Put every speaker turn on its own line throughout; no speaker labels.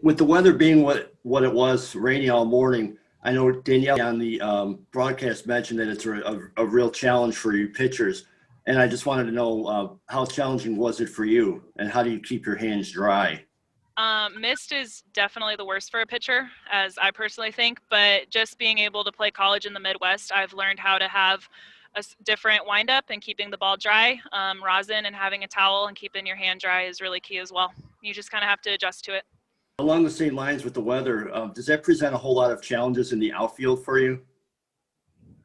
With the weather being what it was, rainy all morning, I know Danielle on the broadcast mentioned that it's a real challenge for you pitchers. And I just wanted to know how challenging was it for you, and how do you keep your hands dry?
Mist is definitely the worst for a pitcher, as I personally think, but just being able to play college in the Midwest, I've learned how to have a different windup and keeping the ball dry. Rosin and having a towel and keeping your hand dry is really key as well. You just kind of have to adjust to it.
Along the same lines with the weather, does that present a whole lot of challenges in the outfield for you?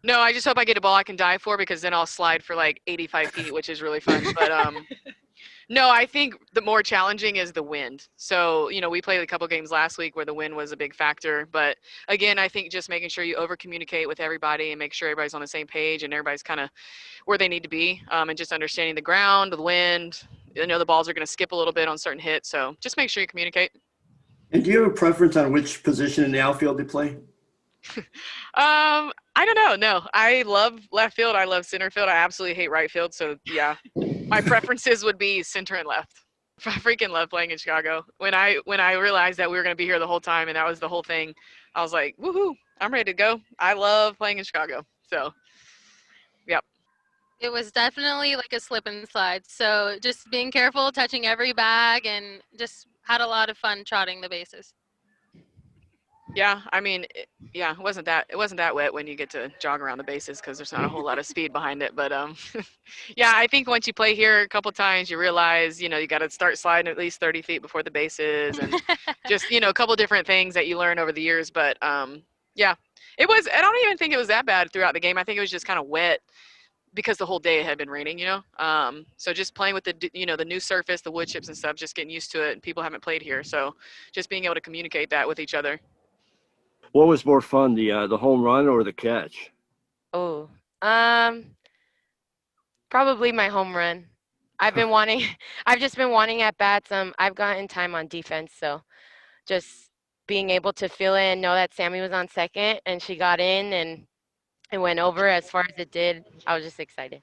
No, I just hope I get a ball I can dive for, because then I'll slide for like 85 feet, which is really fun. But no, I think the more challenging is the wind. So, we played a couple games last week where the wind was a big factor. But again, I think just making sure you over communicate with everybody and make sure everybody's on the same page and everybody's kind of where they need to be, and just understanding the ground, the wind. The balls are going to skip a little bit on certain hits. So just make sure you communicate.
And do you have a preference on which position in the outfield to play?
I don't know. No, I love left field. I love center field. I absolutely hate right field. So yeah, my preferences would be center and left. I freaking love playing in Chicago. When I realized that we were going to be here the whole time and that was the whole thing, I was like, woohoo, I'm ready to go. I love playing in Chicago. So, yep.
It was definitely like a slip and slide. So just being careful, touching every bag, and just had a lot of fun trotting the bases.
Yeah, I mean, it wasn't that wet when you get to jog around the bases, because there's not a whole lot of speed behind it. But yeah, I think once you play here a couple times, you realize, you got to start sliding at least 30 feet before the bases, and just, a couple different things that you learn over the years. But yeah, it was. I don't even think it was that bad throughout the game. I think it was just kind of wet because the whole day it had been raining, so just playing with the new surface, the wood chips and stuff, just getting used to it. And people haven't played here, so just being able to communicate that with each other.
What was more fun, the home run or the catch?
Oh, probably my home run. I've just been wanting at bats. I've gotten time on defense, so just being able to feel it and know that Sammy was on second and she got in and it went over as far as it did. I was just excited.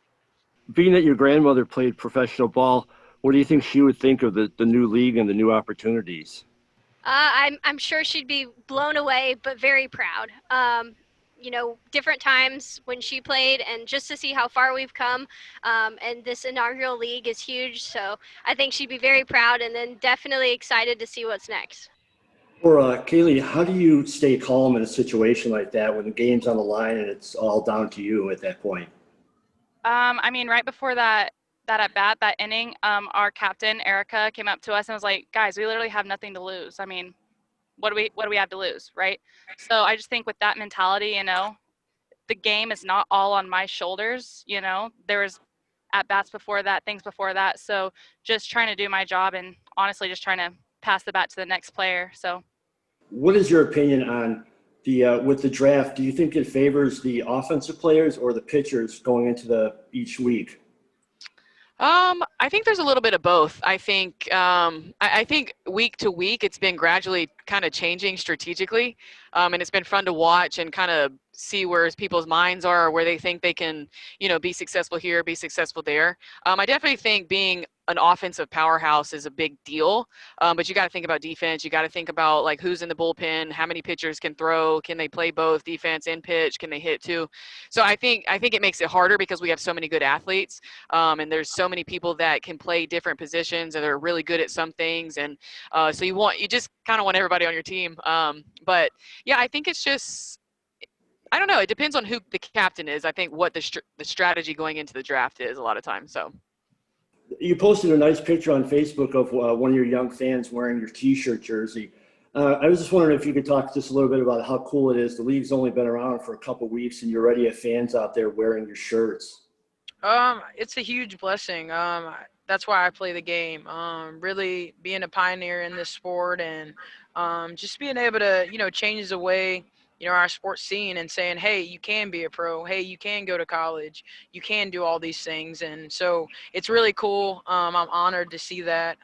Being that your grandmother played professional ball, what do you think she would think of the new league and the new opportunities?
I'm sure she'd be blown away, but very proud. Different times when she played, and just to see how far we've come, and this inaugural league is huge. So I think she'd be very proud, and then definitely excited to see what's next.
Or Kaylee, how do you stay calm in a situation like that when the game's on the line and it's all down to you at that point?
Right before that at bat, that inning, our captain Erica came up to us and was like, "Guys, we literally have nothing to lose. What do we have to lose, right?" So I just think with that mentality, the game is not all on my shoulders. There was at bats before that, things before that. So just trying to do my job and honestly just trying to pass the bat to the next player. So,
what is your opinion on with the draft? Do you think it favors the offensive players or the pitchers going into each week?
I think there's a little bit of both. I think I think week to week it's been gradually kind of changing strategically, and it's been fun to watch and kind of see where people's minds are, or where they think they can, be successful here, be successful there. I definitely think being an offensive powerhouse is a big deal, but you got to think about defense. You got to think about like who's in the bullpen, how many pitchers can throw, can they play both defense and pitch, can they hit too? So I think it makes it harder because we have so many good athletes, and there's so many people that can play different positions and they're really good at some things, and so you just kind of want everybody on your team. But yeah, I think it's just, I don't know. It depends on who the captain is. I think what the strategy going into the draft is a lot of times. So.
You posted a nice picture on Facebook of one of your young fans wearing your T-shirt jersey. I was just wondering if you could talk just a little bit about how cool it is. The league's only been around for a couple of weeks, and you already have fans out there wearing your shirts.
It's a huge blessing. That's why I play the game. Really being a pioneer in this sport, and just being able to, change the way, our sports scene, and saying, hey, you can be a pro. Hey, you can go to college. You can do all these things. And so it's really cool. I'm honored to see that.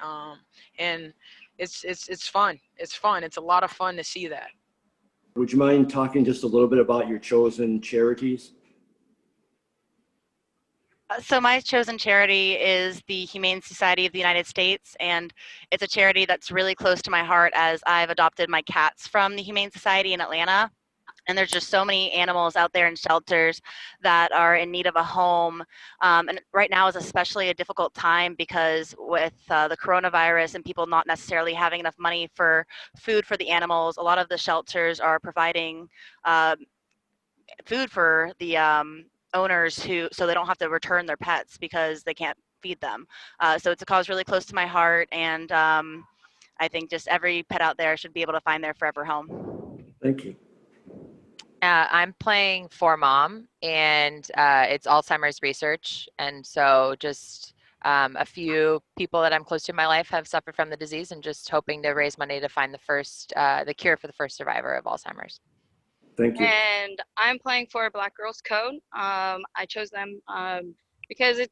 And it's fun. It's fun. It's a lot of fun to see that.
Would you mind talking just a little bit about your chosen charities?
So my chosen charity is the Humane Society of the United States, and it's a charity that's really close to my heart as I've adopted my cats from the Humane Society in Atlanta. And there's just so many animals out there in shelters that are in need of a home. And right now is especially a difficult time because with the coronavirus and people not necessarily having enough money for food for the animals, a lot of the shelters are providing food for the owners so they don't have to return their pets because they can't feed them. So it's a cause really close to my heart, and I think just every pet out there should be able to find their forever home.
Thank you.
I'm playing for mom, and it's Alzheimer's research. And so just a few people that I'm close to in my life have suffered from the disease, and just hoping to raise money to find the cure for the first survivor of Alzheimer's.
Thank you.
And I'm playing for Black Girls Code. I chose them because it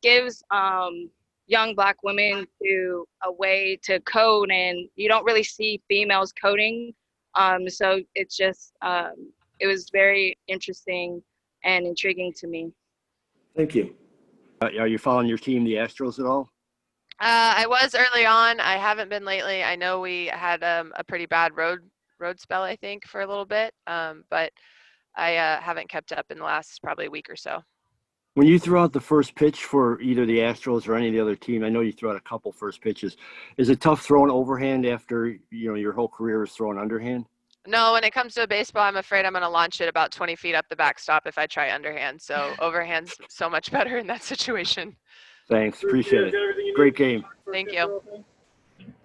gives young Black women a way to code, and you don't really see females coding. So it's just it was very interesting and intriguing to me.
Thank you. Are you following your team, the Astros, at all?
I was early on. I haven't been lately. I know we had a pretty bad road spell, I think, for a little bit, but I haven't kept up in the last probably week or so.
When you threw out the first pitch for either the Astros or any of the other team, I know you threw out a couple first pitches. Is it tough throwing overhand after your whole career is throwing underhand?
No, when it comes to baseball, I'm afraid I'm going to launch it about 20 feet up the backstop if I try underhand. So overhand's so much better in that situation.
Thanks. Appreciate it. Great game.
Thank you.